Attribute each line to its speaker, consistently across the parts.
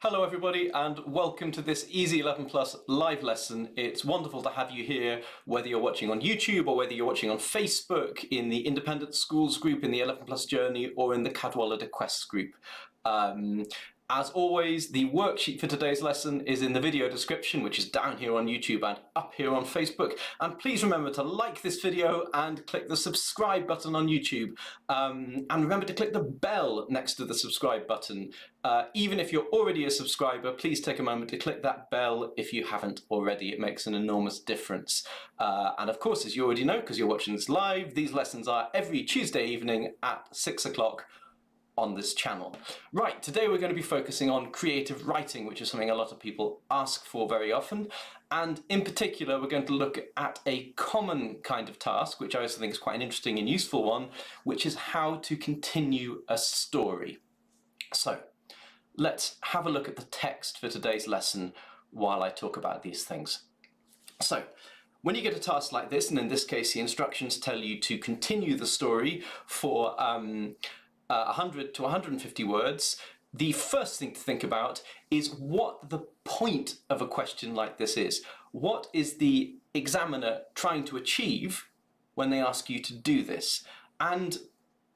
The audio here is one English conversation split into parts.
Speaker 1: Hello everybody and welcome to this Easy 11 Plus live lesson. It's wonderful to have you here, whether you're watching on YouTube or whether you're watching on Facebook, in the Independent Schools group, in the 11 Plus Journey, or in the Cadwallader Quest group. As always, the worksheet for today's lesson is in the video description, which is down here on YouTube and up here on Facebook. And please remember to like this video and click the subscribe button on YouTube. And remember to click the bell next to the subscribe button. Even if you're already a subscriber, please take a moment to click that bell if you haven't already. It makes an enormous difference. And of course, as you already know, because you're watching this live, these lessons are every Tuesday evening at 6 o'clock. On this channel. Right, today we're going to be focusing on creative writing, which is something a lot of people ask for very often. And in particular, we're going to look at a common kind of task, which I also think is quite an interesting and useful one, which is how to continue a story. So let's have a look at the text for today's lesson while I talk about these things. So when you get a task like this, and in this case, the instructions tell you to continue the story for 100 to 150 words, the first thing to think about is what the point of a question like this is. What is the examiner trying to achieve when they ask you to do this? And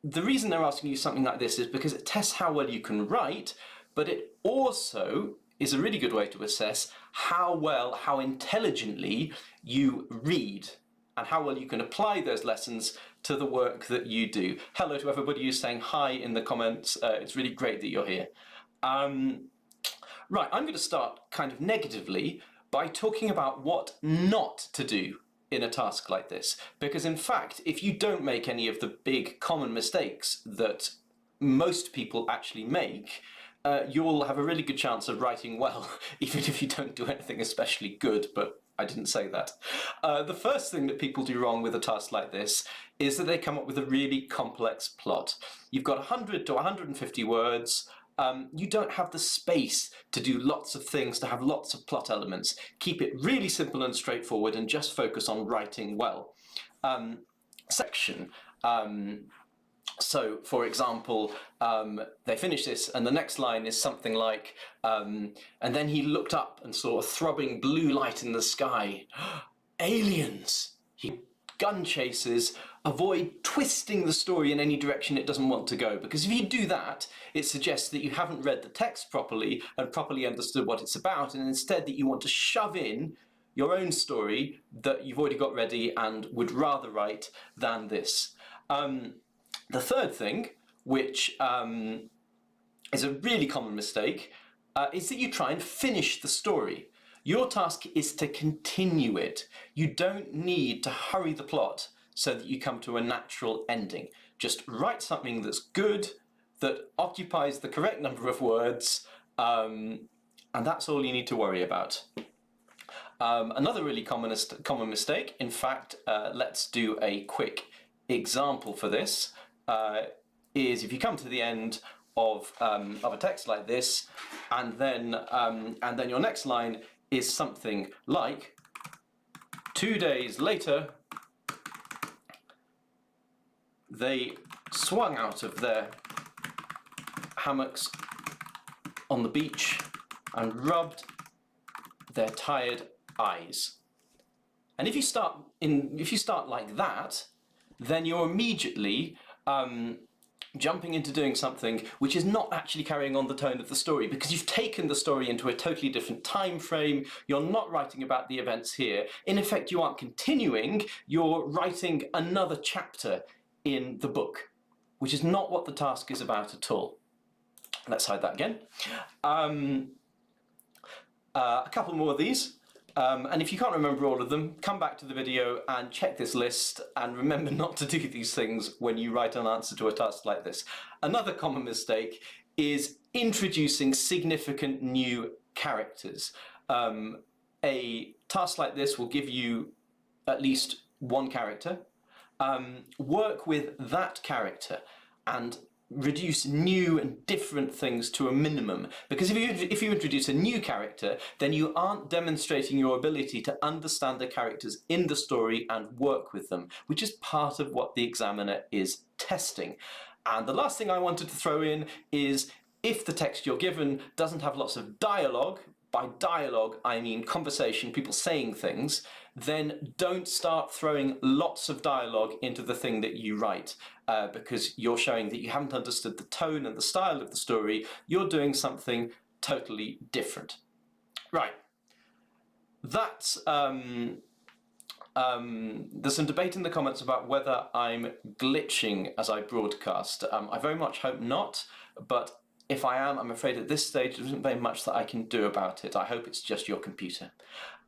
Speaker 1: the reason they're asking you something like this is because it tests how well you can write, but it also is a really good way to assess how intelligently you read and how well you can apply those lessons to the work that you do. Hello to everybody who's saying hi in the comments. It's really great that you're here. Right, I'm going to start kind of negatively by talking about what not to do in a task like this. Because in fact, if you don't make any of the big common mistakes that most people actually make, you'll have a really good chance of writing well, even if you don't do anything especially good, but I didn't say that. The first thing that people do wrong with a task like this is that they come up with a really complex plot. You've got 100 to 150 words. You don't have the space to do lots of things, to have lots of plot elements. Keep it really simple and straightforward and just focus on writing well. Section. So, for example, they finish this and the next line is something like, and then he looked up and saw a throbbing blue light in the sky. Aliens! Gun chases. Avoid twisting the story in any direction it doesn't want to go, because if you do that, it suggests that you haven't read the text properly and properly understood what it's about, and instead that you want to shove in your own story that you've already got ready and would rather write than this. The third thing, which is a really common mistake, is that you try and finish the story. Your task is to continue it. You don't need to hurry the plot so that you come to a natural ending. Just write something that's good, that occupies the correct number of words, and that's all you need to worry about. Another really common mistake, in fact, let's do a quick example for this. Is if you come to the end of a text like this, and then your next line is something like, 2 days later, they swung out of their hammocks on the beach and rubbed their tired eyes. And if you start like that, then you're immediately jumping into doing something which is not actually carrying on the tone of the story, because you've taken the story into a totally different time frame. You're not writing about the events here. In effect, you aren't continuing, you're writing another chapter in the book, which is not what the task is about at all. Let's hide that again. A couple more of these. And if you can't remember all of them, come back to the video and check this list, and remember not to do these things when you write an answer to a task like this. Another common mistake is introducing significant new characters. A task like this will give you at least one character. Work with that character and reduce new and different things to a minimum, because if you introduce a new character, then you aren't demonstrating your ability to understand the characters in the story and work with them, which is part of what the examiner is testing. And the last thing I wanted to throw in is, if the text you're given doesn't have lots of dialogue, by dialogue I mean conversation, people saying things, then don't start throwing lots of dialogue into the thing that you write, because you're showing that you haven't understood the tone and the style of the story. You're doing something totally different. Right. That's there's some debate in the comments about whether I'm glitching as I broadcast. I very much hope not, but if I am, I'm afraid at this stage there isn't very much that I can do about it. I hope it's just your computer.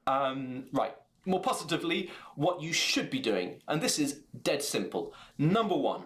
Speaker 1: Right, more positively, what you should be doing, and this is dead simple. Number one,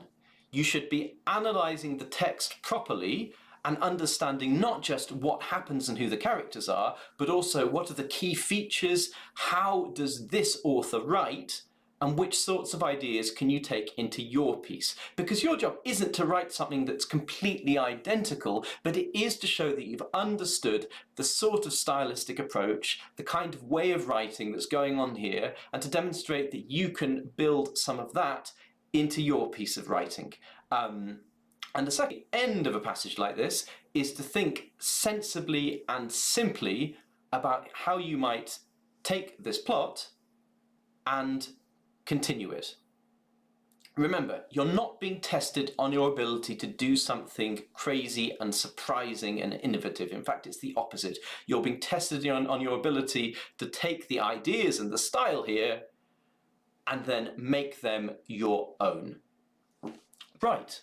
Speaker 1: you should be analysing the text properly and understanding not just what happens and who the characters are, but also what are the key features, how does this author write, and which sorts of ideas can you take into your piece? Because your job isn't to write something that's completely identical, but it is to show that you've understood the sort of stylistic approach, the kind of way of writing that's going on here, and to demonstrate that you can build some of that into your piece of writing. And the second end of a passage like this is to think sensibly and simply about how you might take this plot and continue it. Remember, you're not being tested on your ability to do something crazy and surprising and innovative. In fact, it's the opposite. You're being tested on your ability to take the ideas and the style here and then make them your own. Right.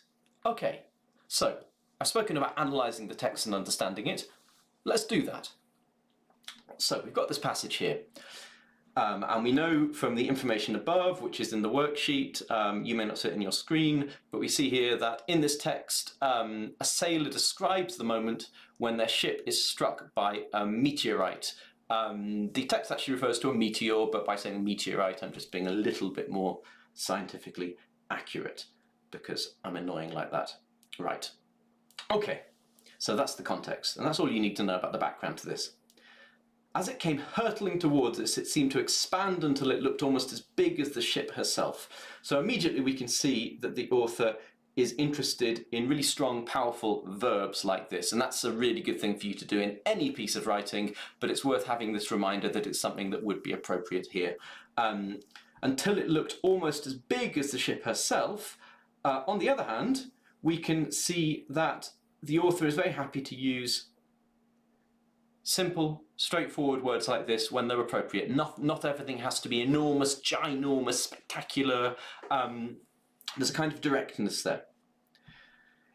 Speaker 1: Okay, so I've spoken about analysing the text and understanding it. Let's do that. So we've got this passage here. And we know from the information above, which is in the worksheet, you may not see it in your screen, but we see here that in this text, a sailor describes the moment when their ship is struck by a meteorite. The text actually refers to a meteor, but by saying meteorite, I'm just being a little bit more scientifically accurate, because I'm annoying like that. Right. Okay, so that's the context, and that's all you need to know about the background to this. As it came hurtling towards us, it seemed to expand until it looked almost as big as the ship herself. So immediately we can see that the author is interested in really strong, powerful verbs like this, and that's a really good thing for you to do in any piece of writing, but it's worth having this reminder that it's something that would be appropriate here. Until it looked almost as big as the ship herself. On the other hand, we can see that the author is very happy to use simple, straightforward words like this when they're appropriate. Not everything has to be enormous, ginormous, spectacular. There's a kind of directness there.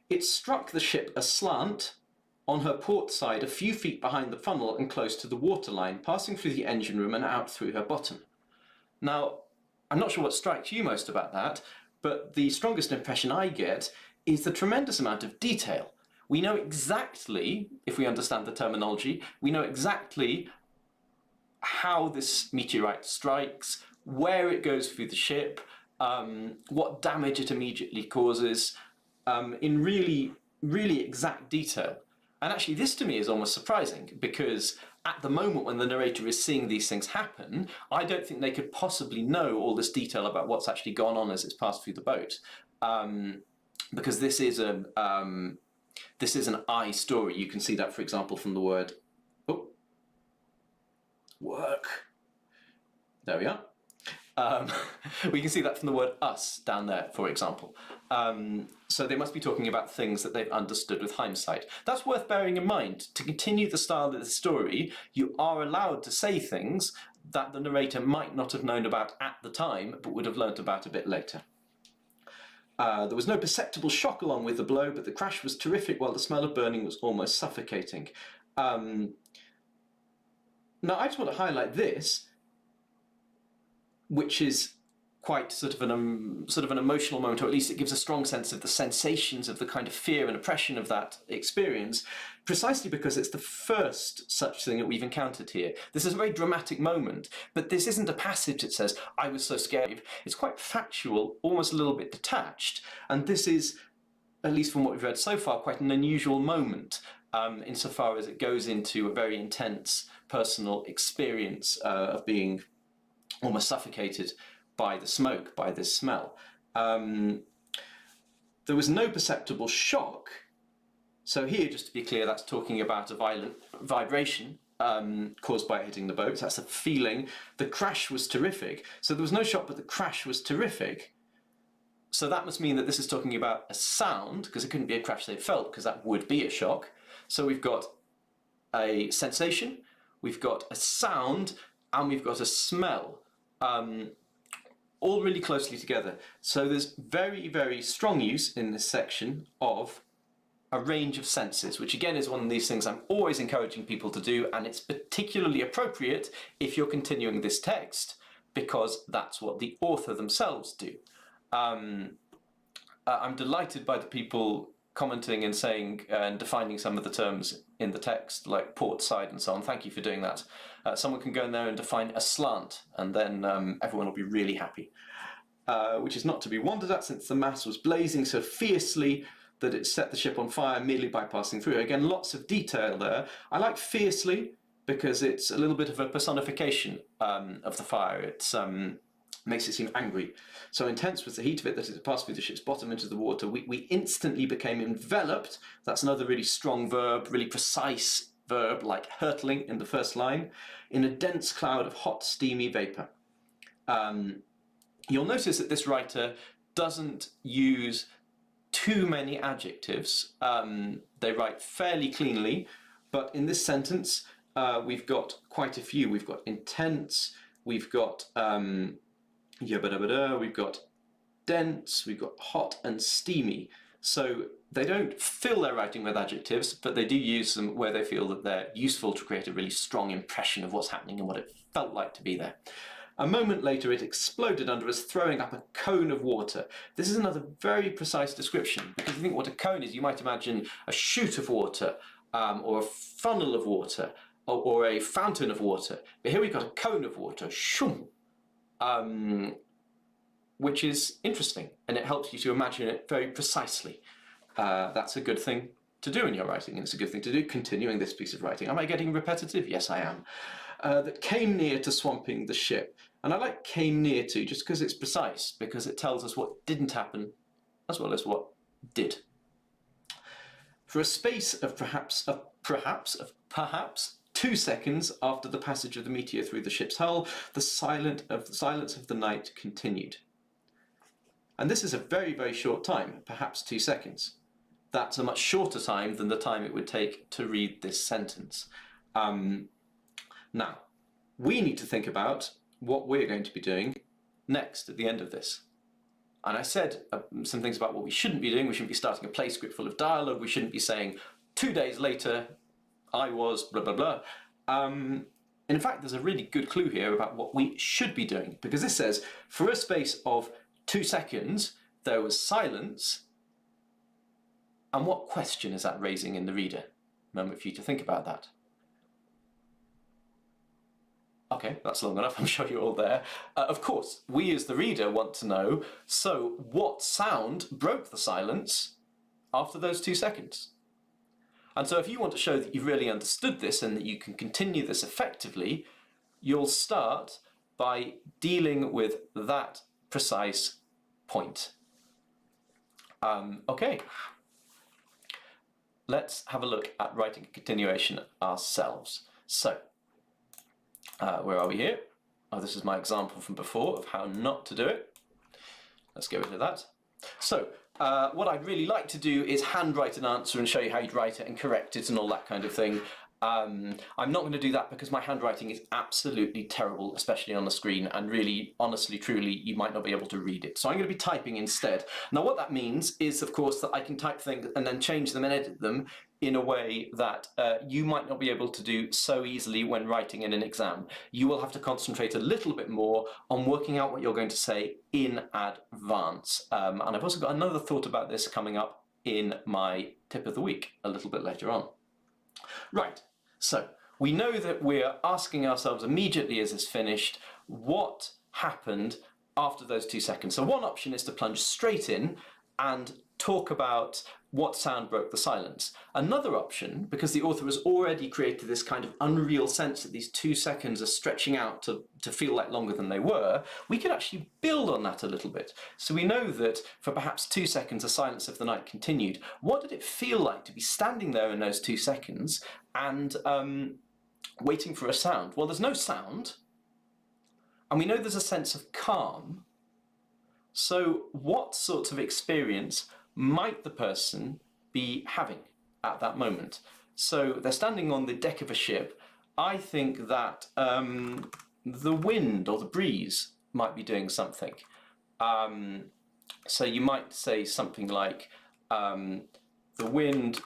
Speaker 1: It struck the ship aslant on her port side a few feet behind the funnel and close to the waterline, passing through the engine room and out through her bottom. Now, I'm not sure what strikes you most about that, but the strongest impression I get is the tremendous amount of detail. We know exactly, if we understand the terminology, we know exactly how this meteorite strikes, where it goes through the ship, what damage it immediately causes, in really, really exact detail. And actually this to me is almost surprising, because at the moment when the narrator is seeing these things happen, I don't think they could possibly know all this detail about what's actually gone on as it's passed through the boat. Because this is an I story. You can see that, for example, from the word work. There we are. We can see that from the word us down there, for example. So they must be talking about things that they've understood with hindsight. That's worth bearing in mind. To continue the style of the story, you are allowed to say things that the narrator might not have known about at the time, but would have learnt about a bit later. There was no perceptible shock along with the blow, but the crash was terrific while the smell of burning was almost suffocating. Now I just want to highlight this, which is quite sort of an emotional moment, or at least it gives a strong sense of the sensations of the kind of fear and oppression of that experience, precisely because it's the first such thing that we've encountered here. This is a very dramatic moment, but this isn't a passage that says, I was so scared. It's quite factual, almost a little bit detached, and this is, at least from what we've read so far, quite an unusual moment, insofar as it goes into a very intense personal experience of being almost suffocated by the smoke, by this smell. There was no perceptible shock, So here, just to be clear, that's talking about a violent vibration caused by hitting the boat. That's a feeling. The crash was terrific. So there was no shock, but the crash was terrific. So that must mean that this is talking about a sound, because it couldn't be a crash they felt, because that would be a shock. So we've got a sensation, we've got a sound, and we've got a smell, all really closely together. So there's very, very strong use in this section of a range of senses, which again is one of these things I'm always encouraging people to do, and it's particularly appropriate if you're continuing this text, because that's what the author themselves do. I'm delighted by the people commenting and saying and defining some of the terms in the text, like port side and so on. Thank you for doing that. Someone can go in there and define a slant, and then everyone will be really happy. Which is not to be wondered at, since the mast was blazing so fiercely that it set the ship on fire merely by passing through. Again, lots of detail there. I like fiercely because it's a little bit of a personification of the fire. It makes it seem angry. So intense was the heat of it that it passed through the ship's bottom into the water. We instantly became enveloped. That's another really strong verb, really precise verb, like hurtling in the first line, in a dense cloud of hot, steamy vapour. You'll notice that this writer doesn't use too many adjectives. They write fairly cleanly, but in this sentence we've got quite a few. We've got intense, we've got we've got dense, we've got hot and steamy. So they don't fill their writing with adjectives, but they do use them where they feel that they're useful to create a really strong impression of what's happening and what it felt like to be there. A moment later, it exploded under us, throwing up a cone of water. This is another very precise description, because if you think what a cone is, you might imagine a chute of water, or a funnel of water, or a fountain of water. But here we've got a cone of water, shoom, which is interesting, and it helps you to imagine it very precisely. That's a good thing to do in your writing, and it's a good thing to do continuing this piece of writing. Am I getting repetitive? Yes, I am. That came near to swamping the ship. And I like came near to just because it's precise, because it tells us what didn't happen as well as what did. For a space of perhaps 2 seconds after the passage of the meteor through the ship's hull, the silence of the night continued. And this is a very, very short time, perhaps 2 seconds. That's a much shorter time than the time it would take to read this sentence. Now, we need to think about what we're going to be doing next at the end of this. And I said some things about what we shouldn't be doing. We shouldn't be starting a play script full of dialogue. We shouldn't be saying, 2 days later, I was blah, blah, blah. In fact, there's a really good clue here about what we should be doing, because this says, for a space of 2 seconds, there was silence. And what question is that raising in the reader? Moment for you to think about that. Okay, that's long enough, I'm sure you're all there. Of course, we as the reader want to know, so what sound broke the silence after those 2 seconds? And so if you want to show that you've really understood this and that you can continue this effectively, you'll start by dealing with that precise point. Okay, let's have a look at writing a continuation ourselves. So, where are we here? Oh, this is my example from before of how not to do it. Let's get rid of that. So, what I'd really like to do is handwrite an answer and show you how you'd write it and correct it and all that kind of thing. I'm not going to do that because my handwriting is absolutely terrible, especially on the screen, and really, honestly, truly, you might not be able to read it. So I'm going to be typing instead. Now what that means is, of course, that I can type things and then change them and edit them in a way that you might not be able to do so easily when writing in an exam. You will have to concentrate a little bit more on working out what you're going to say in advance. And I've also got another thought about this coming up in my tip of the week a little bit later on. Right, so we know that we're asking ourselves immediately as it's finished, what happened after those 2 seconds? So one option is to plunge straight in and talk about what sound broke the silence? Another option, because the author has already created this kind of unreal sense that these 2 seconds are stretching out to feel like longer than they were, we could actually build on that a little bit. So we know that for perhaps 2 seconds the silence of the night continued. What did it feel like to be standing there in those 2 seconds and waiting for a sound? Well, there's no sound, and we know there's a sense of calm. So what sorts of experience might the person be having at that moment? So they're standing on the deck of a ship. I think that the wind or the breeze might be doing something. So you might say something like, the wind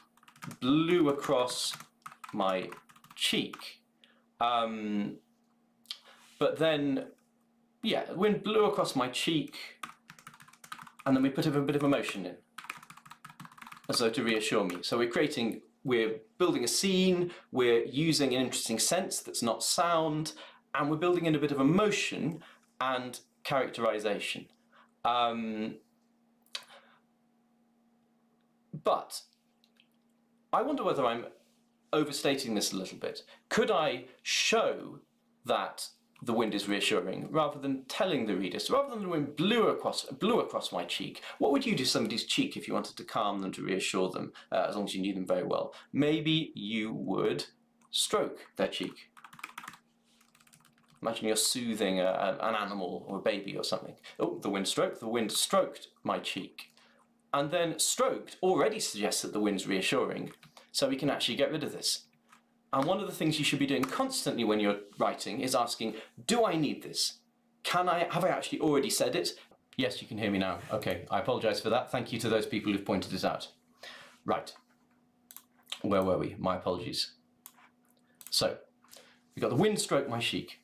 Speaker 1: blew across my cheek. But then, yeah, the wind blew across my cheek, and then we put a bit of emotion in, as though to reassure me. So we're building a scene, we're using an interesting sense that's not sound, and we're building in a bit of emotion and characterization. But I wonder whether I'm overstating this a little bit. Could I show that the wind is reassuring rather than telling the reader? So rather than the wind blew across my cheek, what would you do to somebody's cheek if you wanted to calm them, to reassure them, as long as you knew them very well? Maybe you would stroke their cheek. Imagine you're soothing an animal or a baby or something. Oh, the wind stroked my cheek. And then stroked already suggests that the wind's reassuring, so we can actually get rid of this. And one of the things you should be doing constantly when you're writing is asking, do I need this? Have I actually already said it? Yes, you can hear me now. Okay, I apologise for that. Thank you to those people who've pointed it out. Right, where were we? My apologies. So, we've got the wind stroke my cheek.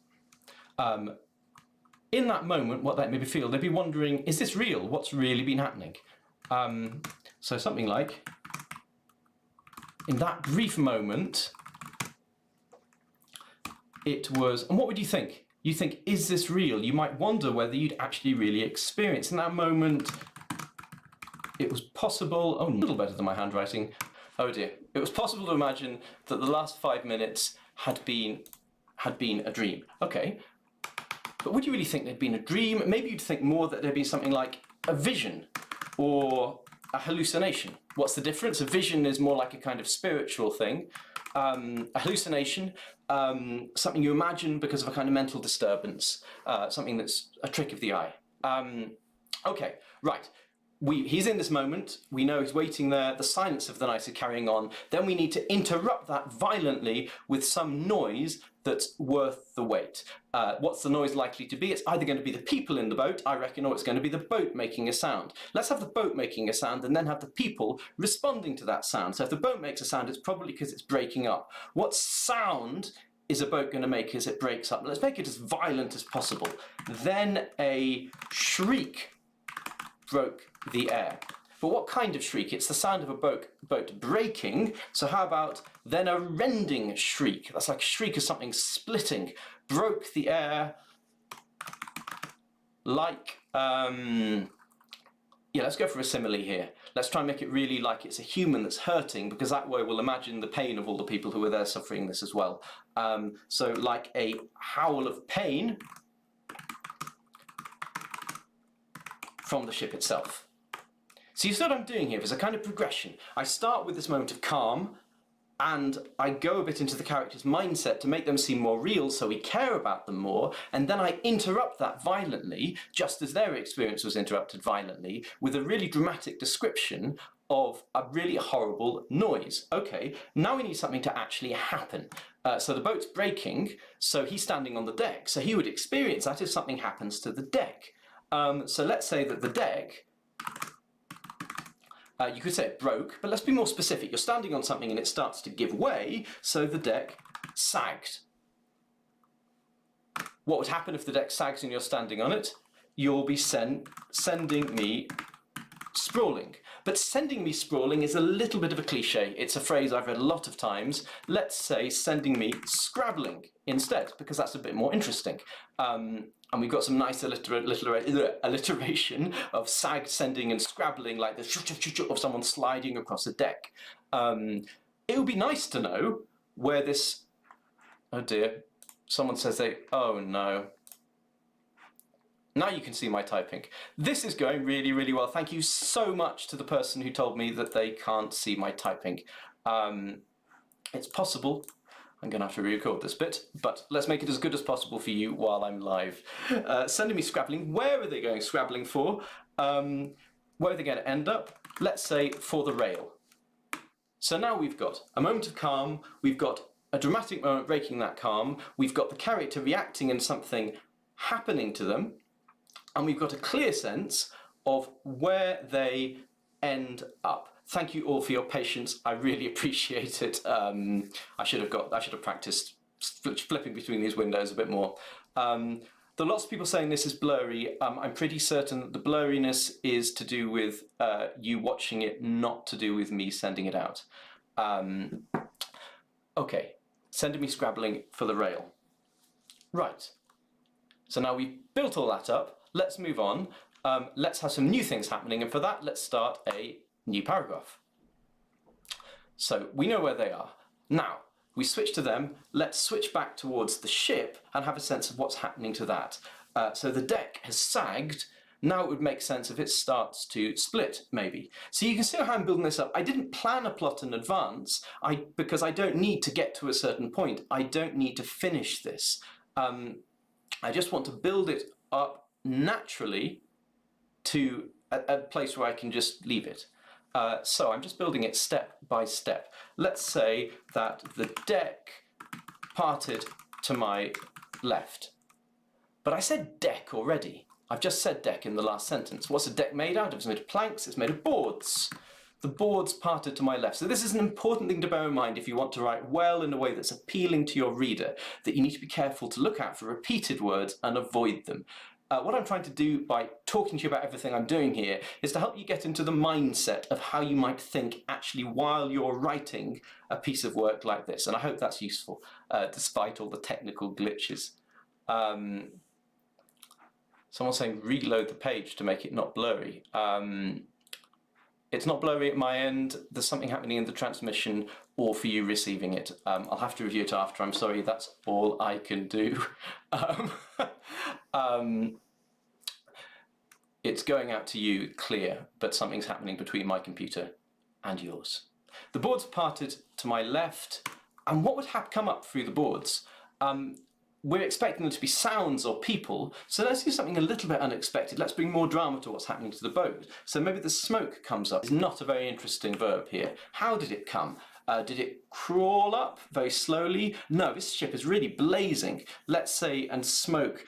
Speaker 1: In that moment, what that made me feel, they'd be wondering, is this real? What's really been happening? So something like, in that brief moment, it was, and what would you think? You think, is this real? You might wonder whether you'd actually really experience in that moment. It was possible, oh, a little better than my handwriting. Oh dear. It was possible to imagine that the last 5 minutes had been a dream. Okay. But would you really think there'd been a dream? Maybe you'd think more that there'd been something like a vision or a hallucination. What's the difference? A vision is more like a kind of spiritual thing. A hallucination, something you imagine because of a kind of mental disturbance, something that's a trick of the eye. Okay, right. He's in this moment, we know he's waiting there, the silence of the night is carrying on, then we need to interrupt that violently with some noise that's worth the wait. What's the noise likely to be? It's either going to be the people in the boat, I reckon, or it's going to be the boat making a sound. Let's have the boat making a sound and then have the people responding to that sound. So if the boat makes a sound, it's probably because it's breaking up. What sound is a boat going to make as it breaks up? Let's make it as violent as possible. Then a shriek broke the air. But what kind of shriek? It's the sound of a boat breaking, so how about then a rending shriek? That's like a shriek of something splitting. Broke the air like, yeah, let's go for a simile here. Let's try and make it really like it's a human that's hurting, because that way we'll imagine the pain of all the people who are there suffering this as well. So like a howl of pain from the ship itself. So you see what I'm doing here is a kind of progression. I start with this moment of calm, and I go a bit into the character's mindset to make them seem more real so we care about them more, and then I interrupt that violently, just as their experience was interrupted violently, with a really dramatic description of a really horrible noise. Okay, now we need something to actually happen. So the boat's breaking, so he's standing on the deck, so he would experience that if something happens to the deck. So let's say that the deck, you could say it broke, but let's be more specific. You're standing on something and it starts to give way, so the deck sagged. What would happen if the deck sags and you're standing on it? You'll be sending me sprawling. But sending me sprawling is a little bit of a cliche. It's a phrase I've read a lot of times. Let's say sending me scrabbling instead, because that's a bit more interesting. and we've got some nice alliteration of sagged, sending, and scrabbling, like the of someone sliding across a deck. It would be nice to know where this. Oh dear, someone says they. Oh no. Now you can see my typing. This is going really, really well. Thank you so much to the person who told me that they can't see my typing. It's possible. I'm going to have to re-record this bit, but let's make it as good as possible for you while I'm live. Sending me scrabbling. Where are they going scrabbling for? Where are they going to end up? Let's say for the rail. So now we've got a moment of calm, we've got a dramatic moment breaking that calm, we've got the character reacting and something happening to them, and we've got a clear sense of where they end up. Thank you all for your patience. I really appreciate it. I should have practiced flipping between these windows a bit more. There are lots of people saying this is blurry. I'm pretty certain that the blurriness is to do with you watching it, not to do with me sending it out. Okay, sending me scrabbling for the rail. Right. So now we've built all that up. Let's move on. Let's have some new things happening, and for that, let's start a new paragraph. So we know where they are. Now, we switch to them. Let's switch back towards the ship and have a sense of what's happening to that. So the deck has sagged. Now it would make sense if it starts to split, maybe. So you can see how I'm building this up. I didn't plan a plot in advance because I don't need to get to a certain point. I don't need to finish this. I just want to build it up naturally to a place where I can just leave it. So I'm just building it step by step. Let's say that the deck parted to my left. But I said deck already. I've just said deck in the last sentence. What's a deck made out of? It's made of planks, it's made of boards. The boards parted to my left. So this is an important thing to bear in mind if you want to write well in a way that's appealing to your reader, that you need to be careful to look out for repeated words and avoid them. What I'm trying to do by talking to you about everything I'm doing here is to help you get into the mindset of how you might think actually while you're writing a piece of work like this. And I hope that's useful, despite all the technical glitches. Someone's saying reload the page to make it not blurry. It's not blurry at my end. There's something happening in the transmission or for you receiving it. I'll have to review it after. I'm sorry, that's all I can do. It's going out to you clear, but something's happening between my computer and yours. The boards parted to my left, and what would come up through the boards? We're expecting them to be sounds or people, so let's do something a little bit unexpected. Let's bring more drama to what's happening to the boat. So maybe the smoke comes up. It's not a very interesting verb here. How did it come? Did it crawl up very slowly? No, this ship is really blazing. Let's say, and smoke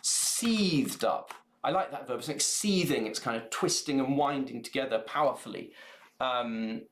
Speaker 1: seethed up. I like that verb. It's like seething. It's kind of twisting and winding together powerfully. I'm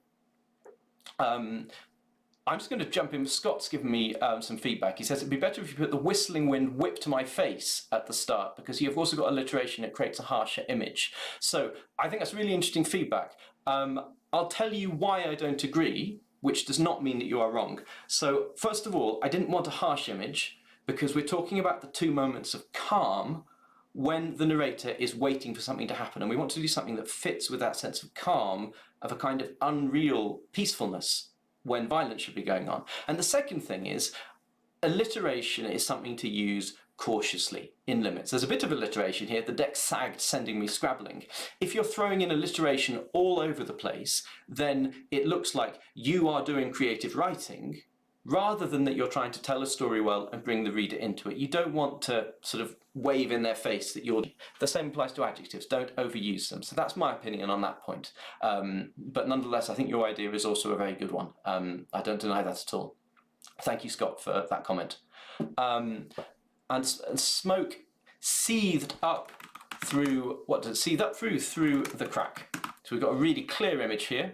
Speaker 1: just going to jump in. Scott's given me some feedback. He says it'd be better if you put the whistling wind whip to my face at the start, because you've also got alliteration. It creates a harsher image. So I think that's really interesting feedback. I'll tell you why I don't agree, which does not mean that you are wrong. So first of all, I didn't want a harsh image because we're talking about the two moments of calm when the narrator is waiting for something to happen, and we want to do something that fits with that sense of calm, of a kind of unreal peacefulness when violence should be going on. And the second thing is, alliteration is something to use cautiously, in limits. There's a bit of alliteration here. The deck sagged, sending me scrabbling. If you're throwing in alliteration all over the place, then it looks like you are doing creative writing rather than that you're trying to tell a story well and bring the reader into it. You don't want to sort of wave in their face that you're... The same applies to adjectives. Don't overuse them. So that's my opinion on that point. But nonetheless, I think your idea is also a very good one. I don't deny that at all. Thank you, Scott, for that comment. And smoke seethed up through, what does it seethe up through? Through the crack. So we've got a really clear image here.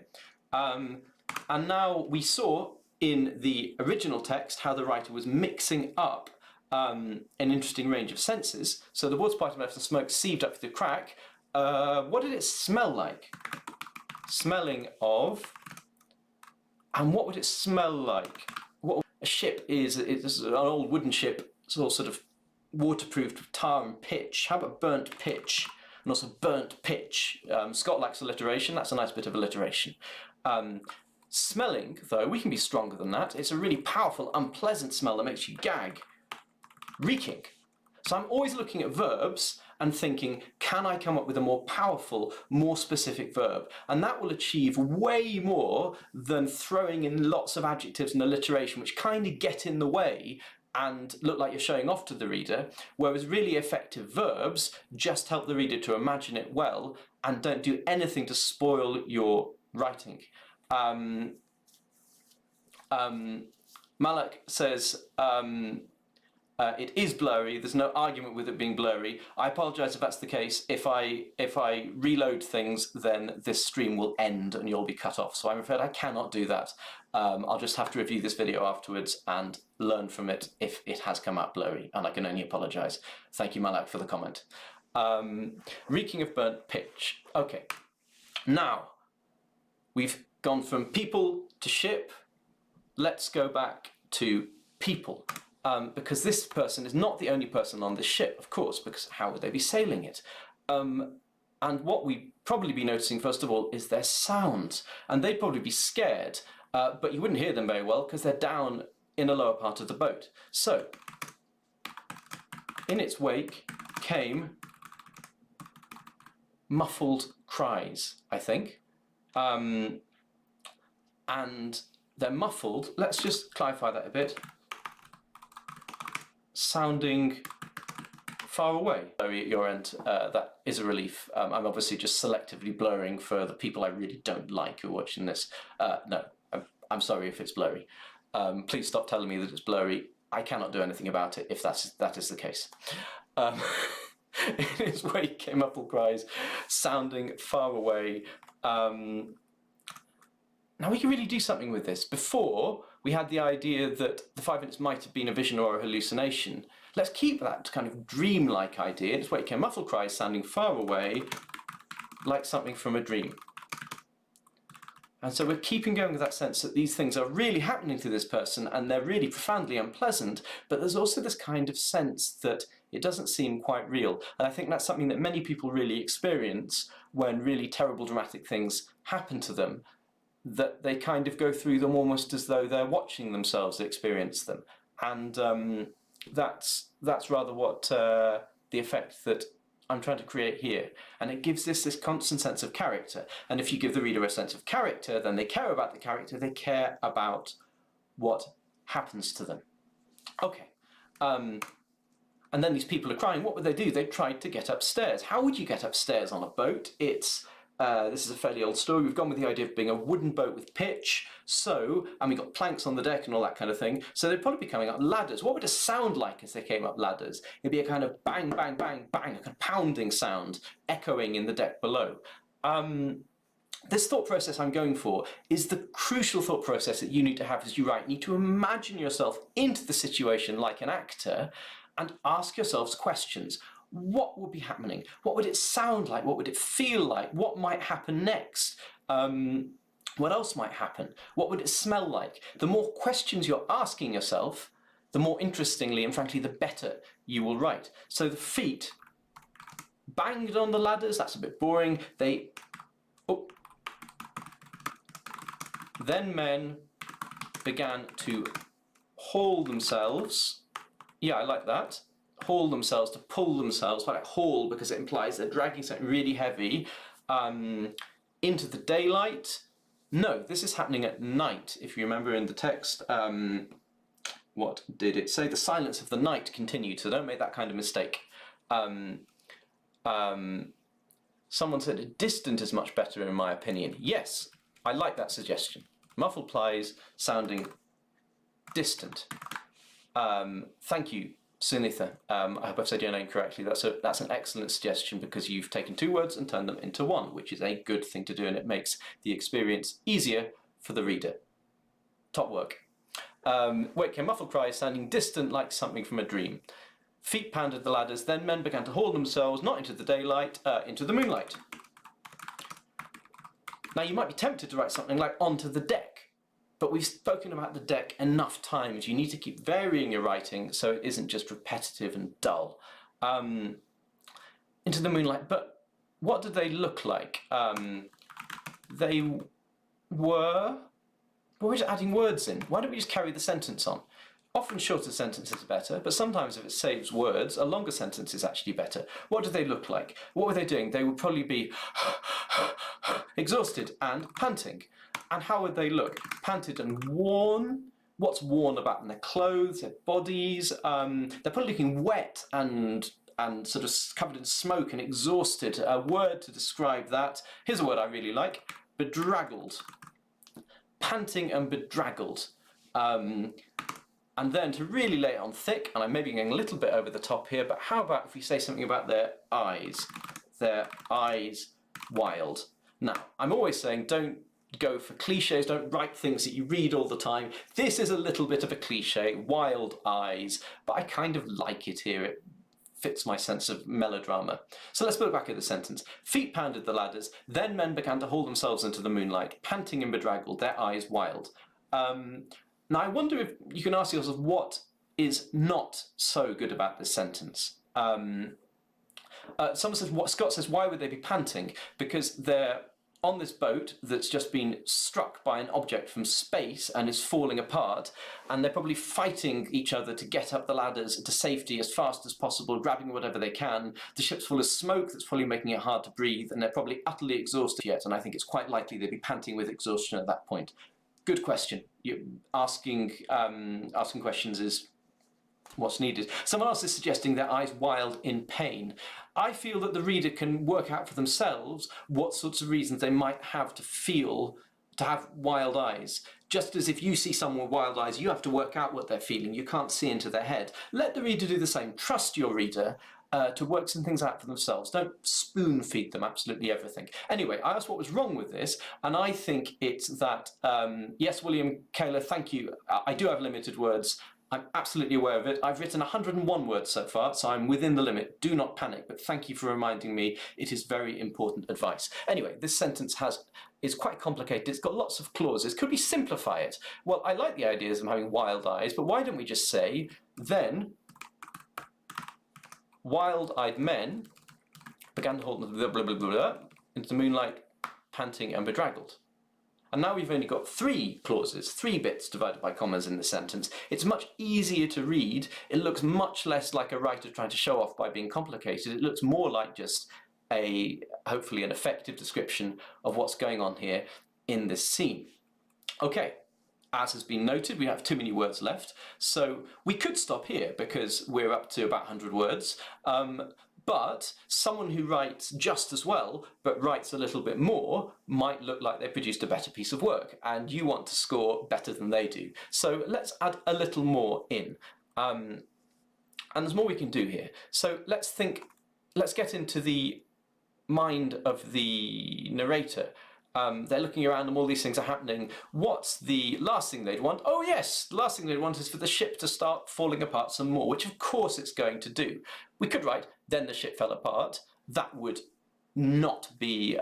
Speaker 1: And now we saw in the original text how the writer was mixing up an interesting range of senses. So the boards parted left and smoke seethed up through the crack. What did it smell like? Smelling of, and what would it smell like? What a ship is, it's an old wooden ship. It's all sort of waterproofed with tar and pitch. How about burnt pitch? And also burnt pitch. Scott likes alliteration. That's a nice bit of alliteration. Smelling, though, we can be stronger than that. It's a really powerful, unpleasant smell that makes you gag. Reeking. So I'm always looking at verbs and thinking, can I come up with a more powerful, more specific verb? And that will achieve way more than throwing in lots of adjectives and alliteration, which kind of get in the way and look like you're showing off to the reader, whereas really effective verbs just help the reader to imagine it well and don't do anything to spoil your writing. Malak says, it is blurry. There's no argument with it being blurry. I apologise if that's the case. If I reload things, then this stream will end and you'll be cut off. So I'm afraid I cannot do that. I'll just have to review this video afterwards and learn from it if it has come out blurry, and I can only apologise. Thank you, Malak, for the comment. Reeking of burnt pitch. Okay, now we've gone from people to ship. Let's go back to people. Because this person is not the only person on the ship, of course, because how would they be sailing it? And what we'd probably be noticing, first of all, is their sounds. And they'd probably be scared, but you wouldn't hear them very well because they're down in a lower part of the boat. So, in its wake came muffled cries, I think. And they're muffled. Let's just clarify that a bit. Sounding far away. Sorry, at your end, that is a relief. I'm obviously just selectively blurring for the people I really don't like who are watching this. No, I'm sorry if it's blurry. Please stop telling me that it's blurry. I cannot do anything about it if that is the case. In his wake came muffled cries, sounding far away. Now we can really do something with this. Before, we had the idea that the 5 minutes might have been a vision or a hallucination. Let's keep that kind of dream-like idea. It's where it came muffled cries sounding far away, like something from a dream. And so we're keeping going with that sense that these things are really happening to this person and they're really profoundly unpleasant, but there's also this kind of sense that it doesn't seem quite real. And I think that's something that many people really experience when really terrible dramatic things happen to them, that they kind of go through them almost as though they're watching themselves experience them. And that's rather what the effect that I'm trying to create here. And it gives this constant sense of character. And if you give the reader a sense of character, then they care about the character, they care about what happens to them. Okay. And then these people are crying. What would they do? They tried to get upstairs. How would you get upstairs on a boat? This is a fairly old story. We've gone with the idea of being a wooden boat with pitch, and we've got planks on the deck and all that kind of thing. So they'd probably be coming up ladders. What would it sound like as they came up ladders? It'd be a kind of bang, bang, bang, bang, a kind of pounding sound echoing in the deck below. This thought process I'm going for is the crucial thought process that you need to have as you write. You need to imagine yourself into the situation like an actor and ask yourselves questions. What would be happening? What would it sound like? What would it feel like? What might happen next? What else might happen? What would it smell like? The more questions you're asking yourself, the more interestingly and frankly, the better you will write. So the feet banged on the ladders, that's a bit boring. Then men began to haul themselves. Yeah, I like that. Haul themselves, to pull themselves, I like haul because it implies they're dragging something really heavy into the daylight. No, this is happening at night. If you remember in the text, what did it say? The silence of the night continued, so don't make that kind of mistake. Someone said distant is much better in my opinion. Yes, I like that suggestion. Muffled plies sounding distant. Thank you, Sunitha. I hope I've said your name correctly. That's an excellent suggestion because you've taken 2 words and turned them into 1, which is a good thing to do, and it makes the experience easier for the reader. Top work. Wake came muffled cries sounding distant like something from a dream. Feet pounded the ladders, then men began to haul themselves not into the daylight, into the moonlight. Now you might be tempted to write something like onto the deck, but we've spoken about the deck enough times. You need to keep varying your writing so it isn't just repetitive and dull. Into the moonlight, but what did they look like? They were... Well, we're just adding words in. Why don't we just carry the sentence on? Often shorter sentences are better, but sometimes if it saves words, a longer sentence is actually better. What do they look like? What were they doing? They would probably be exhausted and panting. And how would they look? Panted and worn. What's worn about them? Their clothes, their bodies. They're probably looking wet and sort of covered in smoke and exhausted. A word to describe that. Here's a word I really like. Bedraggled. Panting and bedraggled. And then to really lay it on thick, and I'm maybe going a little bit over the top here, but how about if we say something about their eyes? Their eyes wild. Now, I'm always saying don't go for cliches, don't write things that you read all the time. This is a little bit of a cliche, wild eyes, but I kind of like it here. It fits my sense of melodrama. So let's put it back at the sentence. Feet pounded the ladders, then men began to haul themselves into the moonlight, panting and bedraggled, their eyes wild. Now I wonder if you can ask yourself what is not so good about this sentence. Someone says, Scott says, why would they be panting? Because they're on this boat that's just been struck by an object from space and is falling apart, and they're probably fighting each other to get up the ladders to safety as fast as possible, grabbing whatever they can. The ship's full of smoke that's probably making it hard to breathe, and they're probably utterly exhausted yet, and I think it's quite likely they'd be panting with exhaustion at that point. Good question. Asking questions is what's needed. Someone else is suggesting their eyes wild in pain. I feel that the reader can work out for themselves what sorts of reasons they might have to have wild eyes. Just as if you see someone with wild eyes, you have to work out what they're feeling. You can't see into their head. Let the reader do the same. Trust your reader to work some things out for themselves. Don't spoon feed them absolutely everything. Anyway, I asked what was wrong with this, and I think it's that, yes, William Kaler, thank you. I do have limited words. I'm absolutely aware of it. I've written 101 words so far, so I'm within the limit. Do not panic, but thank you for reminding me. It is very important advice. Anyway, this sentence is quite complicated. It's got lots of clauses. Could we simplify it? Well, I like the ideas of having wild eyes, but why don't we just say, then wild-eyed men began to hold blah, blah, blah, blah, into the moonlight, panting and bedraggled. And now we've only got 3 clauses, 3 bits divided by commas in the sentence. It's much easier to read. It looks much less like a writer trying to show off by being complicated. It looks more like just hopefully an effective description of what's going on here in this scene. Okay. As has been noted, we have too many words left, so we could stop here because we're up to about 100 words, but someone who writes just as well, but writes a little bit more, might look like they produced a better piece of work, and you want to score better than they do. So let's add a little more in. And there's more we can do here. So let's get into the mind of the narrator. They're looking around and all these things are happening. What's the last thing they'd want? Oh yes, the last thing they'd want is for the ship to start falling apart some more, which of course it's going to do. We could write, then the ship fell apart. That would not be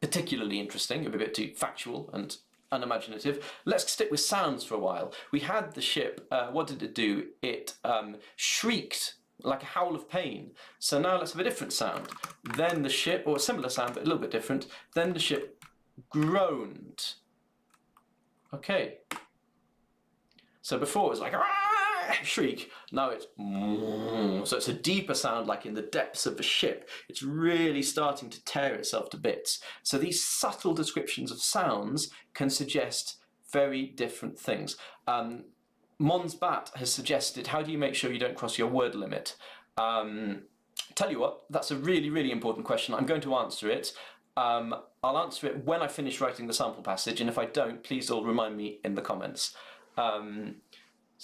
Speaker 1: particularly interesting. It would be a bit too factual and unimaginative. Let's stick with sounds for a while. We had the ship, what did it do? It shrieked like a howl of pain. So now let's have a different sound. Then the ship, or a similar sound but a little bit different, then the ship groaned. Okay. So before it was like shriek, now it's so it's a deeper sound, like in the depths of the ship. It's really starting to tear itself to bits. So these subtle descriptions of sounds can suggest very different things. Mons Bat has suggested, how do you make sure you don't cross your word limit? Tell you what, that's a really, really important question. I'm going to answer it. I'll answer it when I finish writing the sample passage, and if I don't, please all remind me in the comments.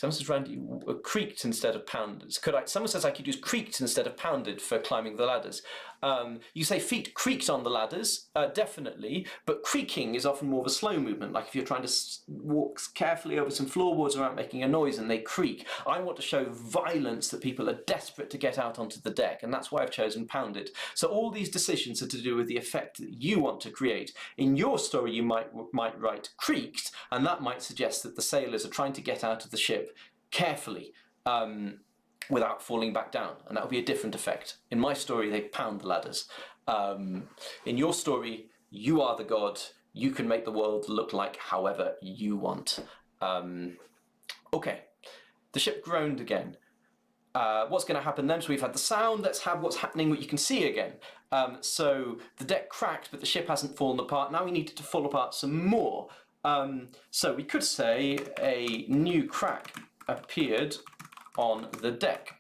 Speaker 1: Someone says Randy creaked instead of pounded. Someone says I could use creaked instead of pounded for climbing the ladders. You say feet creaked on the ladders, definitely, but creaking is often more of a slow movement, like if you're trying to walk carefully over some floorboards without making a noise and they creak. I want to show violence, that people are desperate to get out onto the deck, and that's why I've chosen pounded. So all these decisions are to do with the effect that you want to create. In your story, you might write creaked, and that might suggest that the sailors are trying to get out of the ship carefully, without falling back down, and that would be a different effect. In my story, they pound the ladders. In your story, you are the god. You can make the world look like however you want. Okay, the ship groaned again. What's going to happen then? So we've had the sound, let's have what's happening, what you can see again. So the deck cracked, but the ship hasn't fallen apart. Now we need it to fall apart some more. So we could say a new crack appeared on the deck.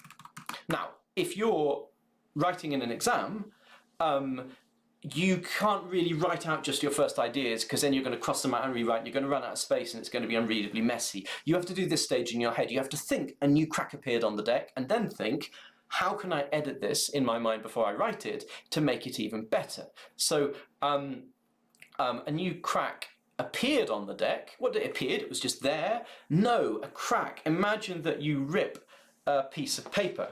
Speaker 1: Now, if you're writing in an exam, you can't really write out just your first ideas, because then you're going to cross them out and rewrite, and you're going to run out of space, and it's going to be unreadably messy. You have to do this stage in your head. You have to think a new crack appeared on the deck, and then think, how can I edit this in my mind before I write it to make it even better? So a new crack appeared on the deck. What did it appear? It was just there? No, a crack. Imagine that you rip a piece of paper.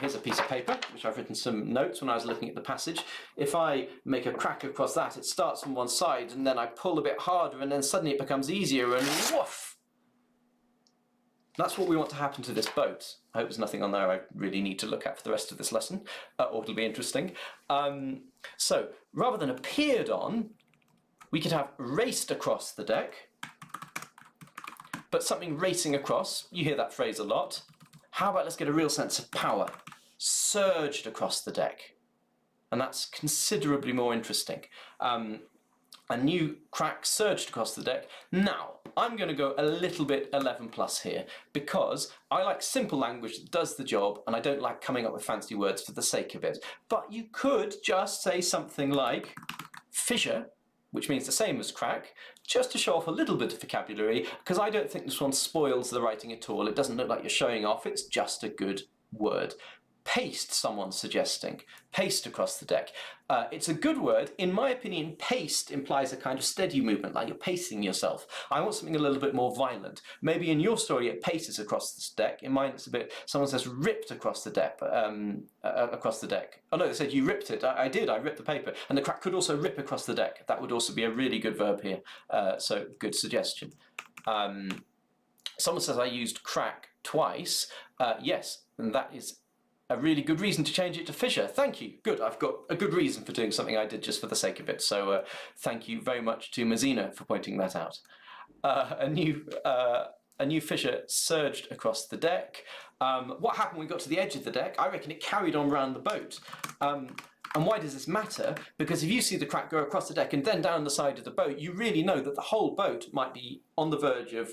Speaker 1: Here's a piece of paper, which I've written some notes when I was looking at the passage. If I make a crack across that, it starts from one side, and then I pull a bit harder, and then suddenly it becomes easier, and woof! That's what we want to happen to this boat. I hope there's nothing on there I really need to look at for the rest of this lesson, or it'll be interesting. So, rather than appeared on, we could have raced across the deck, but something racing across, you hear that phrase a lot. How about let's get a real sense of power? Surged across the deck. And that's considerably more interesting. A new crack surged across the deck. Now, I'm going to go a little bit 11 plus here, because I like simple language that does the job, and I don't like coming up with fancy words for the sake of it. But you could just say something like fissure, which means the same as crack, just to show off a little bit of vocabulary, because I don't think this one spoils the writing at all. It doesn't look like you're showing off, it's just a good word. Paste, someone's suggesting. Paste across the deck. It's a good word. In my opinion, paste implies a kind of steady movement, like you're pacing yourself. I want something a little bit more violent. Maybe in your story it paces across the deck. In mine it's a bit, someone says ripped across the deck. Oh no, they said you ripped it. I did, I ripped the paper. And the crack could also rip across the deck. That would also be a really good verb here. So good suggestion. Someone says I used crack twice. Yes, and that is a really good reason to change it to Fischer. Thank you. Good. I've got a good reason for doing something I did just for the sake of it. So thank you very much to Mazina for pointing that out. A new Fischer surged across the deck. What happened when we got to the edge of the deck? I reckon it carried on round the boat. And why does this matter? Because if you see the crack go across the deck and then down the side of the boat, you really know that the whole boat might be on the verge of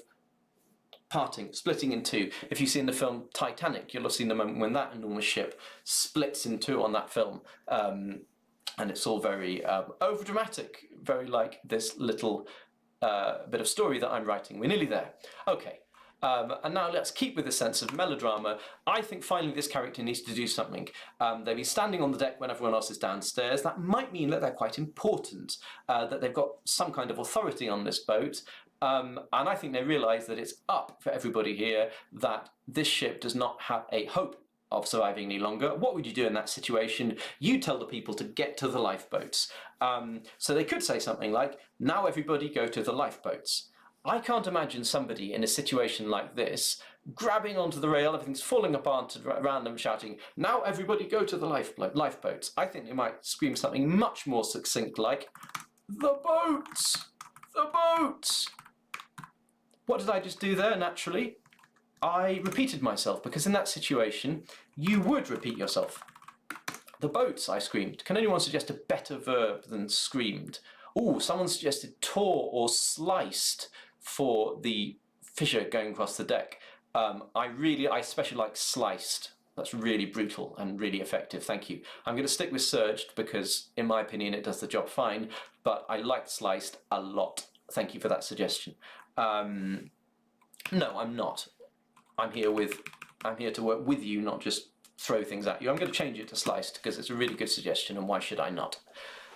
Speaker 1: parting, splitting in two. If you see in the film Titanic, you'll have seen the moment when that enormous ship splits in two on that film. And it's all very overdramatic, very like this little bit of story that I'm writing. We're nearly there. Okay. And now let's keep with the sense of melodrama. I think finally this character needs to do something. They've been standing on the deck when everyone else is downstairs. That might mean that they're quite important, that they've got some kind of authority on this boat. And I think they realise that it's up for everybody here, that this ship does not have a hope of surviving any longer. What would you do in that situation? You tell the people to get to the lifeboats. So they could say something like, now everybody go to the lifeboats. I can't imagine somebody in a situation like this grabbing onto the rail, everything's falling apart around them, shouting, now everybody go to the lifeboats. I think they might scream something much more succinct like, the boats! The boats! What did I just do there, naturally? I repeated myself, because in that situation, you would repeat yourself. The boats, I screamed. Can anyone suggest a better verb than screamed? Oh, someone suggested tore or sliced for the fissure going across the deck. I especially like sliced. That's really brutal and really effective, thank you. I'm going to stick with surged because, in my opinion, it does the job fine, but I like sliced a lot. Thank you for that suggestion. No, I'm not. I'm here to work with you, not just throw things at you. I'm going to change it to sliced because it's a really good suggestion, and why should I not?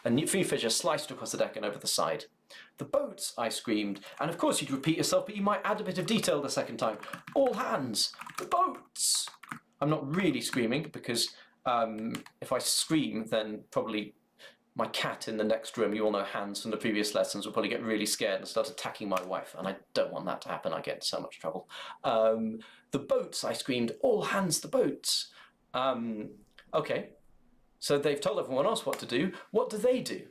Speaker 1: And for you, Fischer, sliced across the deck and over the side. The boats, I screamed, and of course you'd repeat yourself, but you might add a bit of detail the second time. All hands, the boats! I'm not really screaming because if I scream, then probably my cat in the next room, you all know Hans from the previous lessons, will probably get really scared and start attacking my wife, and I don't want that to happen. I get in so much trouble. The boats, I screamed, all hands the boats. Okay, so they've told everyone else what to do. What do they do?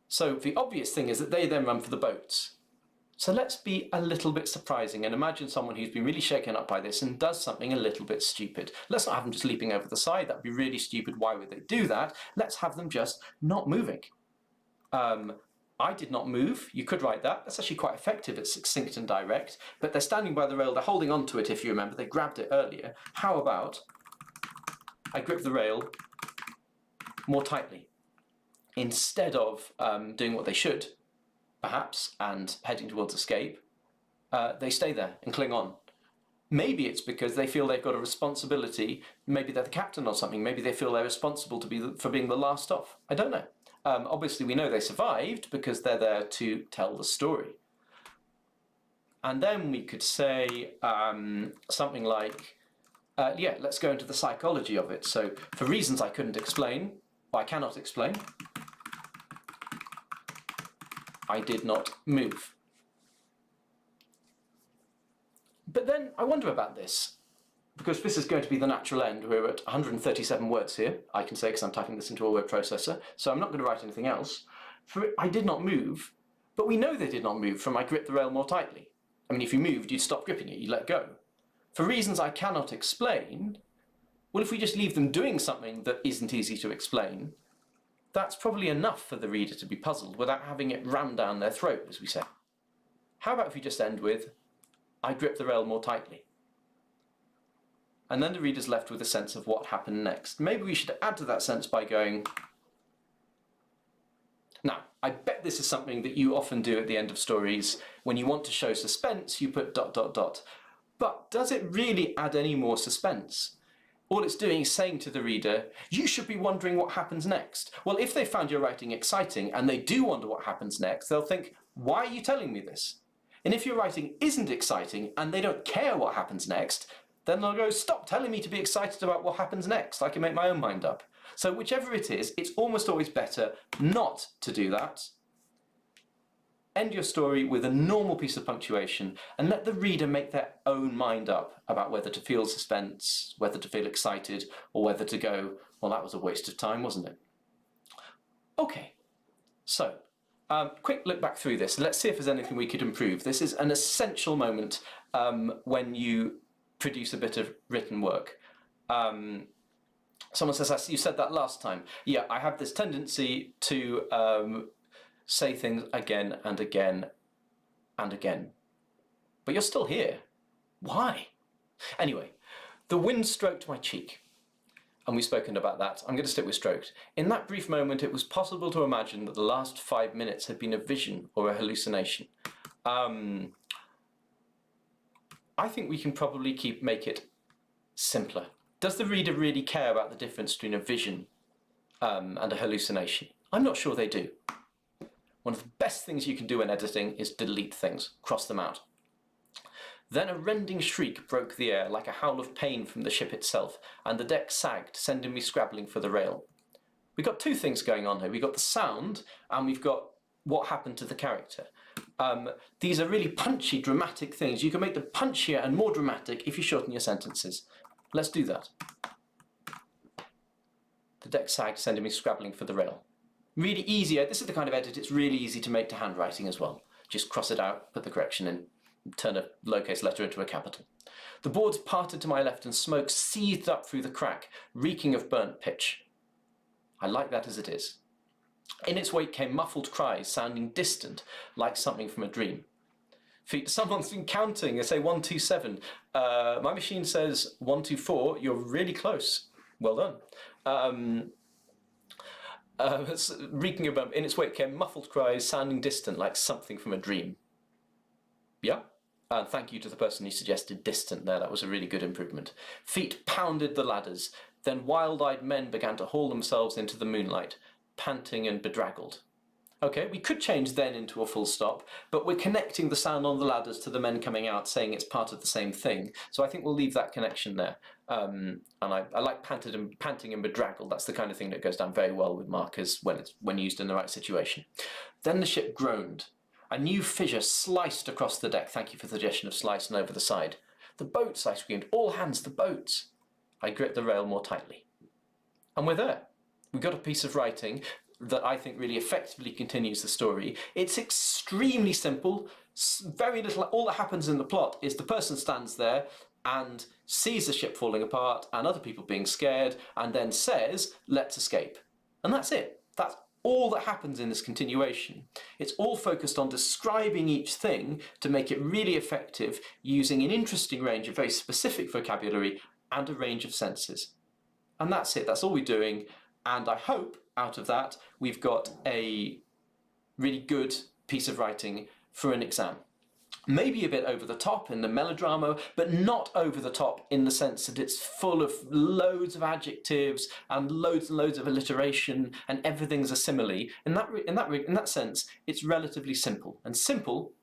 Speaker 1: So the obvious thing is that they then run for the boats. So let's be a little bit surprising and imagine someone who's been really shaken up by this and does something a little bit stupid. Let's not have them just leaping over the side. That would be really stupid. Why would they do that? Let's have them just not moving. I did not move. You could write that. That's actually quite effective. It's succinct and direct. But they're standing by the rail. They're holding on to it, if you remember. They grabbed it earlier. How about I grip the rail more tightly instead of doing what they should, perhaps, and heading towards escape. They stay there and cling on. Maybe it's because they feel they've got a responsibility. Maybe they're the captain or something. Maybe they feel they're responsible for being the last off. I don't know. Obviously, we know they survived because they're there to tell the story. And then we could say something like, yeah, let's go into the psychology of it. So, for reasons I couldn't explain, or I cannot explain, I did not move. But then I wonder about this, because this is going to be the natural end. We're at 137 words here, I can say, because I'm typing this into a word processor, so I'm not going to write anything else. I did not move, but we know they did not move from I grip the rail more tightly. I mean, if you moved, you'd stop gripping it, you'd let go. For reasons I cannot explain, well, if we just leave them doing something that isn't easy to explain, that's probably enough for the reader to be puzzled without having it rammed down their throat, as we say. How about if we just end with, I grip the rail more tightly? And then the reader's left with a sense of what happened next. Maybe we should add to that sense by going, now, I bet this is something that you often do at the end of stories. When you want to show suspense, you put ... But does it really add any more suspense? All it's doing is saying to the reader, you should be wondering what happens next. Well, if they found your writing exciting and they do wonder what happens next, they'll think, why are you telling me this? And if your writing isn't exciting and they don't care what happens next, then they'll go, stop telling me to be excited about what happens next. I can make my own mind up. So whichever it is, it's almost always better not to do that. End your story with a normal piece of punctuation and let the reader make their own mind up about whether to feel suspense, whether to feel excited, or whether to go, well, that was a waste of time, wasn't it? Okay, so quick look back through this. Let's see if there's anything we could improve. This is an essential moment when you produce a bit of written work. Someone says, you said that last time. Yeah, I have this tendency to say things again and again and again. But you're still here. Why? Anyway, the wind stroked my cheek. And we've spoken about that. I'm going to stick with stroked. In that brief moment, it was possible to imagine that the last 5 minutes had been a vision or a hallucination. I think we can probably make it simpler. Does the reader really care about the difference between a vision and a hallucination? I'm not sure they do. One of the best things you can do in editing is delete things, cross them out. Then a rending shriek broke the air like a howl of pain from the ship itself, and the deck sagged, sending me scrabbling for the rail. We've got two things going on here. We've got the sound, and we've got what happened to the character. These are really punchy, dramatic things. You can make them punchier and more dramatic if you shorten your sentences. Let's do that. The deck sagged, sending me scrabbling for the rail. Really easy. This is the kind of edit it's really easy to make to handwriting as well. Just cross it out, put the correction in, turn a lowercase letter into a capital. The boards parted to my left and smoke seethed up through the crack, reeking of burnt pitch. I like that as it is. In its wake came muffled cries, sounding distant, like something from a dream. Someone's been counting. They say 127. My machine says 124. You're really close. Well done. Reeking of in its wake came muffled cries, sounding distant, like something from a dream. Yeah. Thank you to the person who suggested distant there. That was a really good improvement. Feet pounded the ladders. Then wild-eyed men began to haul themselves into the moonlight, panting and bedraggled. Okay, we could change then into a full stop, but we're connecting the sound on the ladders to the men coming out, saying it's part of the same thing. So I think we'll leave that connection there. And I like panting and bedraggled. That's the kind of thing that goes down very well with markers when used in the right situation. Then the ship groaned. A new fissure sliced across the deck. Thank you for the suggestion of slicing over the side. The boats, I screamed. All hands, the boats. I gripped the rail more tightly. And we're there. We've got a piece of writing that I think really effectively continues the story. It's extremely simple. Very little. All that happens in the plot is the person stands there and sees the ship falling apart and other people being scared and then says, let's escape. And that's it. That's all that happens in this continuation. It's all focused on describing each thing to make it really effective, using an interesting range of very specific vocabulary and a range of senses. And that's it. That's all we're doing. And I hope out of that we've got a really good piece of writing for an exam. Maybe a bit over the top in the melodrama, but not over the top in the sense that it's full of loads of adjectives and loads of alliteration and everything's a simile. In that sense, it's relatively simple. And simple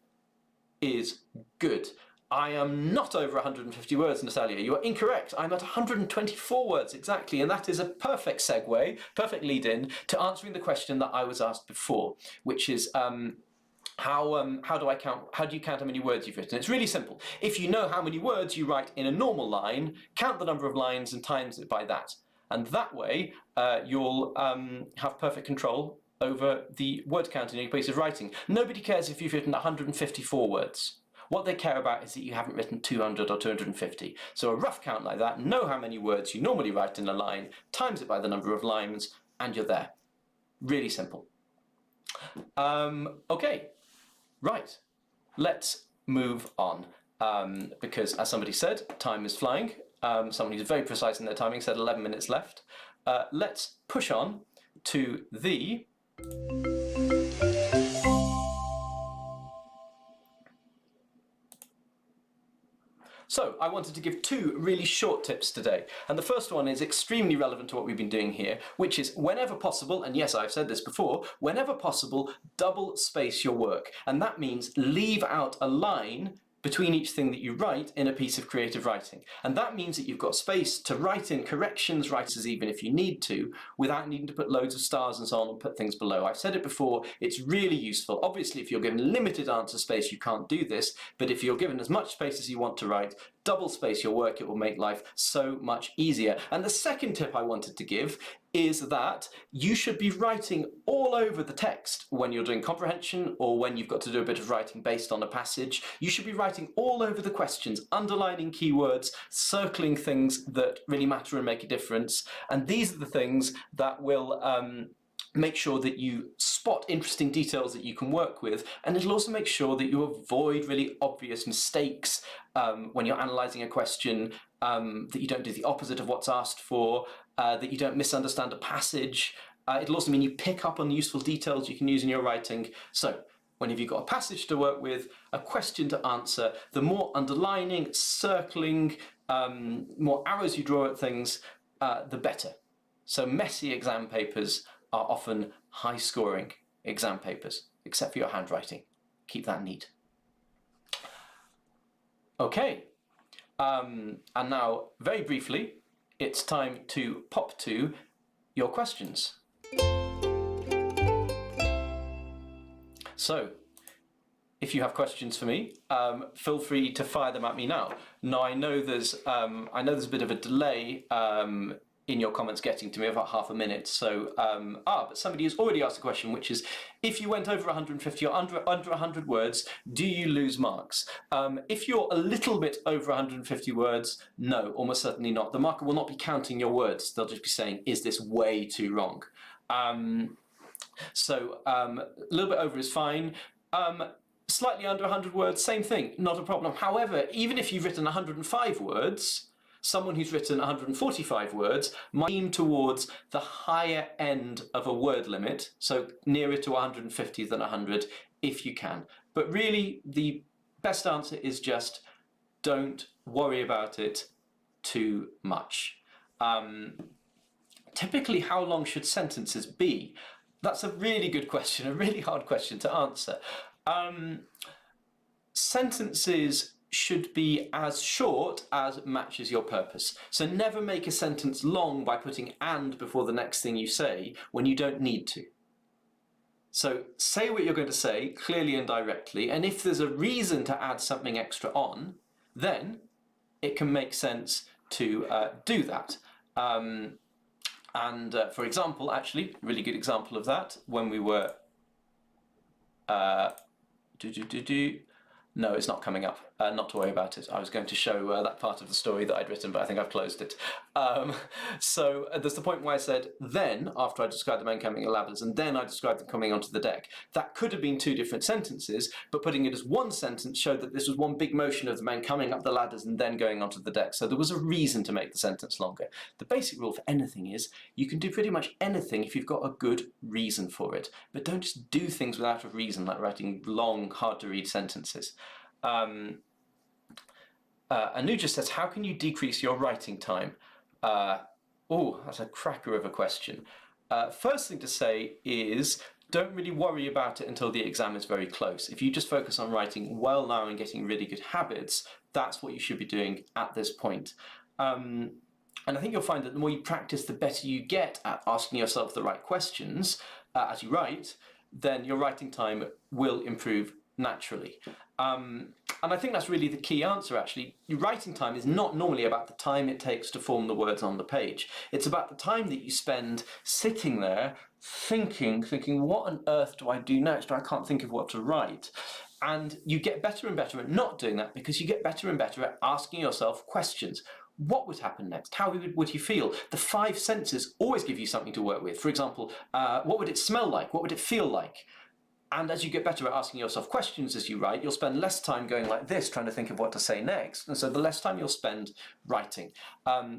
Speaker 1: is good. I am not over 150 words, Natalia. You are incorrect. I'm at 124 words exactly, and that is a perfect segue, perfect lead-in to answering the question that I was asked before, which is how do you count how many words you've written? It's really simple. If you know how many words you write in a normal line, count the number of lines and times it by that, and that way you'll have perfect control over the word count in your piece of writing. Nobody cares if you've written 154 words. What they care about is that you haven't written 200 or 250. So a rough count like that, know how many words you normally write in a line, times it by the number of lines, and you're there. Really simple. Okay, right. Let's move on. Because as somebody said, time is flying. Someone who's very precise in their timing said 11 minutes left. Let's push on to the... So I wanted to give two really short tips today. And the first one is extremely relevant to what we've been doing here, which is whenever possible, and yes, I've said this before, whenever possible, double space your work. And that means leave out a line between each thing that you write in a piece of creative writing. And that means that you've got space to write in corrections, writers even if you need to, without needing to put loads of stars and so on and put things below. I've said it before, it's really useful. Obviously, if you're given limited answer space, you can't do this, but if you're given as much space as you want to write, double space your work, it will make life so much easier. And the second tip I wanted to give is that you should be writing all over the text when you're doing comprehension or when you've got to do a bit of writing based on a passage. You should be writing all over the questions, underlining keywords, circling things that really matter and make a difference. And these are the things that will make sure that you spot interesting details that you can work with, and it'll also make sure that you avoid really obvious mistakes when you're analysing a question, that you don't do the opposite of what's asked for, that you don't misunderstand a passage. It'll also mean you pick up on useful details you can use in your writing. So whenever you've got a passage to work with, a question to answer, the more underlining, circling, more arrows you draw at things, the better. So messy exam papers are often high-scoring exam papers, except for your handwriting. Keep that neat. Okay, and now, very briefly, it's time to pop to your questions. So, if you have questions for me, feel free to fire them at me now. Now, I know there's a bit of a delay in your comments getting to me, about half a minute. So, but somebody has already asked a question, which is, if you went over 150 or under 100 words, do you lose marks? If you're a little bit over 150 words, no, almost certainly not. The marker will not be counting your words. They'll just be saying, is this way too long? So a little bit over is fine. Slightly under 100 words, same thing, not a problem. However, even if you've written 105 words, someone who's written 145 words might lean towards the higher end of a word limit, so nearer to 150 than 100 if you can. But really, the best answer is just don't worry about it too much. Typically, how long should sentences be? That's a really good question, a really hard question to answer. Sentences should be as short as matches your purpose. So never make a sentence long by putting and before the next thing you say when you don't need to. So say what you're going to say clearly and directly, and if there's a reason to add something extra on, then it can make sense to do that. For example, actually, really good example of that, when we were... No, it's not coming up. Not to worry about it. I was going to show that part of the story that I'd written, but I think I've closed it. So there's the point where I said, then, after I described the men coming on ladders, and then I described them coming onto the deck. That could have been two different sentences, but putting it as one sentence showed that this was one big motion of the men coming up the ladders and then going onto the deck. So there was a reason to make the sentence longer. The basic rule for anything is, you can do pretty much anything if you've got a good reason for it. But don't just do things without a reason, like writing long, hard-to-read sentences. Anuja says, how can you decrease your writing time? Oh, that's a cracker of a question. First thing to say is, don't really worry about it until the exam is very close. If you just focus on writing well now and getting really good habits, that's what you should be doing at this point. And I think you'll find that the more you practice, the better you get at asking yourself the right questions as you write, then your writing time will improve naturally. And I think that's really the key answer, actually. Your writing time is not normally about the time it takes to form the words on the page. It's about the time that you spend sitting there thinking, what on earth do I do next? I can't think of what to write. And you get better and better at not doing that because you get better and better at asking yourself questions. What would happen next? How would you feel? The 5 senses always give you something to work with. For example, what would it smell like? What would it feel like? And as you get better at asking yourself questions as you write, you'll spend less time going like this, trying to think of what to say next. And so the less time you'll spend writing.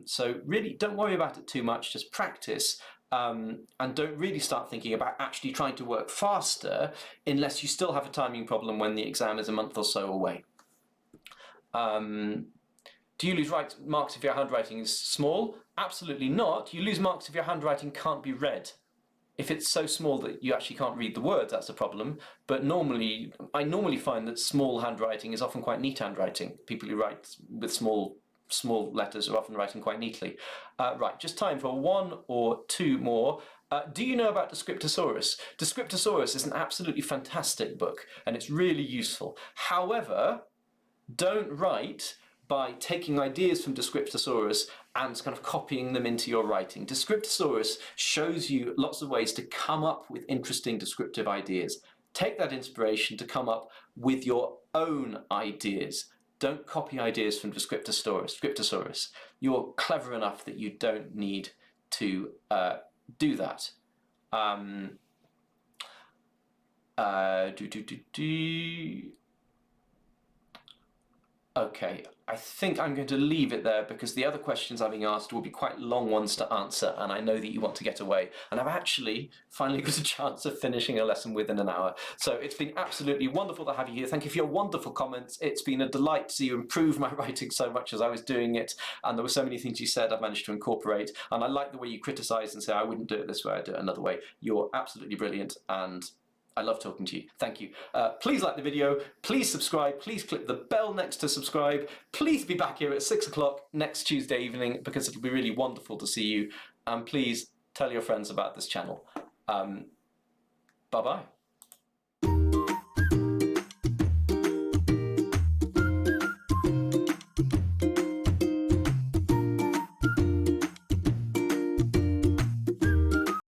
Speaker 1: So really don't worry about it too much, just practice. And don't really start thinking about actually trying to work faster unless you still have a timing problem when the exam is a month or so away. Do you lose marks if your handwriting is small? Absolutely not. You lose marks if your handwriting can't be read. If it's so small that you actually can't read the words, that's a problem. But normally, I normally find that small handwriting is often quite neat handwriting. People who write with small letters are often writing quite neatly. Right, just time for 1 or 2 more. Do you know about Descriptosaurus? Descriptosaurus is an absolutely fantastic book, and it's really useful. However, don't write by taking ideas from Descriptosaurus and kind of copying them into your writing. Descriptosaurus shows you lots of ways to come up with interesting descriptive ideas. Take that inspiration to come up with your own ideas. Don't copy ideas from Descriptosaurus. You're clever enough that you don't need to do that. Okay, I think I'm going to leave it there because the other questions I'm being asked will be quite long ones to answer, and I know that you want to get away. And I've actually finally got a chance of finishing a lesson within an hour. So it's been absolutely wonderful to have you here. Thank you for your wonderful comments. It's been a delight to see you improve my writing so much as I was doing it. And there were so many things you said I've managed to incorporate. And I like the way you criticise and say, I wouldn't do it this way, I'd do it another way. You're absolutely brilliant, and I love talking to you. Thank you. Please like the video, please subscribe, please click the bell next to subscribe. Please be back here at 6 o'clock next Tuesday evening because it'll be really wonderful to see you. And please tell your friends about this channel. Bye-bye.